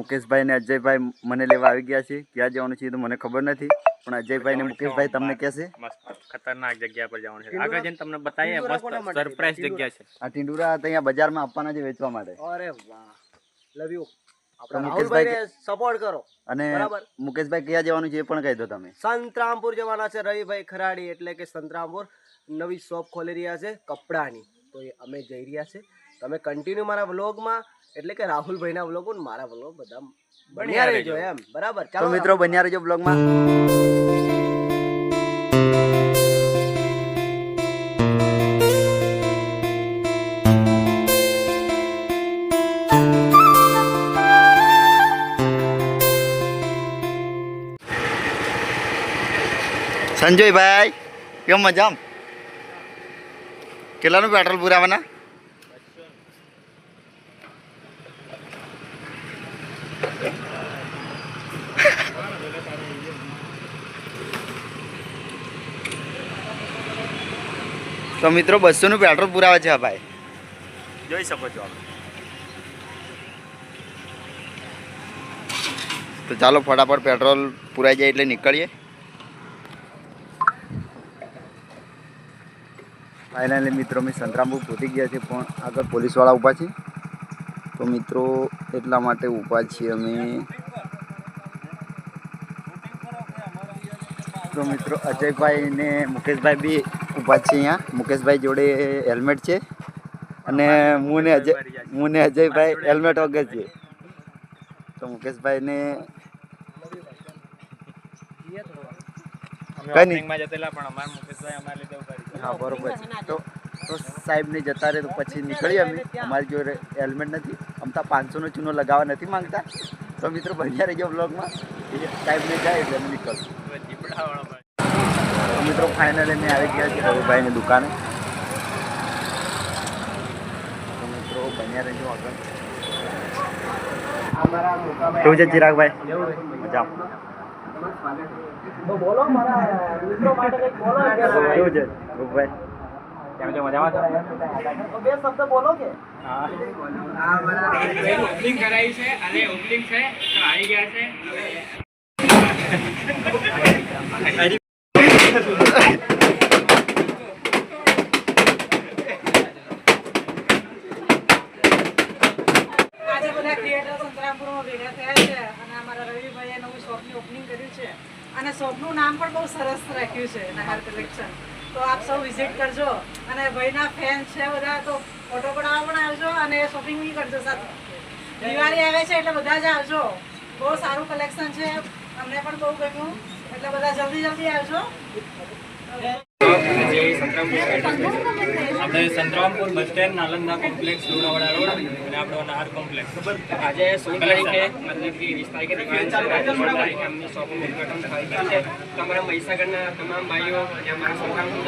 મુકેશભાઈ ને અજયભાઈ મને લેવા આવી ગયા છે. ક્યાં જવાનું છે તો મને ખબર નથી, પણ અજયભાઈ ને મુકેશભાઈ તમને કહેશે. ખતરનાક જગ્યા પર જવાનું છે, આગળ જઈને તમને બતાવીએ. મસ્ત સરપ્રાઈઝ જગ્યા છે. આ ટીંડુરા અહીંયા બજારમાં આપવાના છે વેચવા માટે. અરે વાહ, લવ યુ. આપણે રાહુલભાઈને સપોર્ટ કરો. અને મુકેશભાઈ ક્યાં જવાનું છે એ પણ કહી દો તમે. સંતરામપુર જવાના છે રવિભાઈ ખરાડી, એટલે કે સંતરામપુર નવી શોપ ખોલી રહ્યા છે કપડાની, તો એ અમે જઈ રહ્યા છે. તમે કન્ટિન્યુ મારા વ્લોગમાં, એટલે કે રાહુલભાઈના વ્લોગ અને મારા વ્લોગ બધા બન્યા રહેજો એમ, બરાબર? ચાલો મિત્રો, બન્યા રહેજો બ્લોગમાં. સંજયભાઈ કેમ મજામ? કેટલાનું પેટ્રોલ પુરાવાના? તો મિત્રો 200 નું પેટ્રોલ પુરાવે છે ભાઈ, જોઈ શકો છો. તો ચાલો ફટાફટ પેટ્રોલ પુરાઈ જાય એટલે નીકળીએ. ફાઇનલી મિત્રો અમે સંતરામપુર પહોંચી ગયા છે, પણ આગળ પોલીસવાળા ઊભા છે. તો મિત્રો એટલા માટે ઊભા છીએ અમે. તો મિત્રો અજયભાઈ ને મુકેશભાઈ બી ઊભા છે અહીંયા. મુકેશભાઈ જોડે હેલ્મેટ છે અને હું ને અજયભાઈ હેલ્મેટ વગર છે. તો મુકેશભાઈને હા બરોબર છે. તો સાહેબને જતા રહે તો પછી નીકળીએ અમે. અમારી જોડે હેલ્મેટ નથી, અમતા 500નો ચૂનો લગાવવા નથી માંગતા. તો મિત્રો બન્યા રહેજો બ્લોગમાં. સાહેબને જાય એટલે અમે નીકળશું. તો મિત્રો ફાઇનલી અમે આવી ગયા છીએ રવિભાઈની દુકાને. તો મિત્રો બન્યા રહેજો આગળ. કેવું છે ચિરાગભાઈ? મજા. બોલો મારા મિત્રો માટે કંઈક બોલો. કેવું છે રૂપભાઈ? કેમ છે? મજામાં? બે શબ્દ બોલો કે. ઓપનિંગ કરાવી છે અને ઓપનિંગ છે તો આવી ગયા છે. આજે બધા ક્રિએટર સંતરામપુરમાં ભેગા થયા છે અને અમારા રવિભાઈએ નવું શોપની ઓપનિંગ કર્યું છે અને શોપનું નામ પણ બહુ સરસ રાખ્યું છે, નહાર કલેક્શન. તો આપ સૌ વિઝિટ કરજો અને ભાઈના ફેન છે બધા, તો ફોટો પડાવવા પણ આવજો અને શોપિંગ બી કરજો સાથે. દિવાળી આવે છે એટલે બધા જ આવજો. બહુ સારું કલેક્શન છે, અમને પણ બહુ ગમ્યું, એટલે બધા જલ્દી આવજો. આપણે Santrampur bus stand, Nalanda complex, Lunawada road અને આપણો નહાર કોમ્પ્લેક્સ. આજે 16 તારીખે મતલબ કે 20 તારીખે દિવાળી છે, આજે 16 તારીખે અમની શોપનું ઉદઘાટન થઈ ગયું છે. તમારા મહીસાગરના તમામ ભાઈઓ અને અમારા સંતરામપુર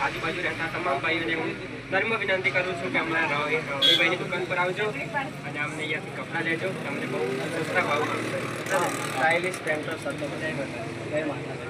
આજુબાજુ રહેતા તમામ ભાઈઓને હું ધર્મ વિનંતી કરું છું કે અમારા રવિભાઈની દુકાન પર આવજો અને અમને અહીંયાથી કપડાં લેજો. તમને બહુ સસ્તા ભાવ મળશે. સ્ટાઇલિશ પેન્ટો શર્ટો બધા જય માતા.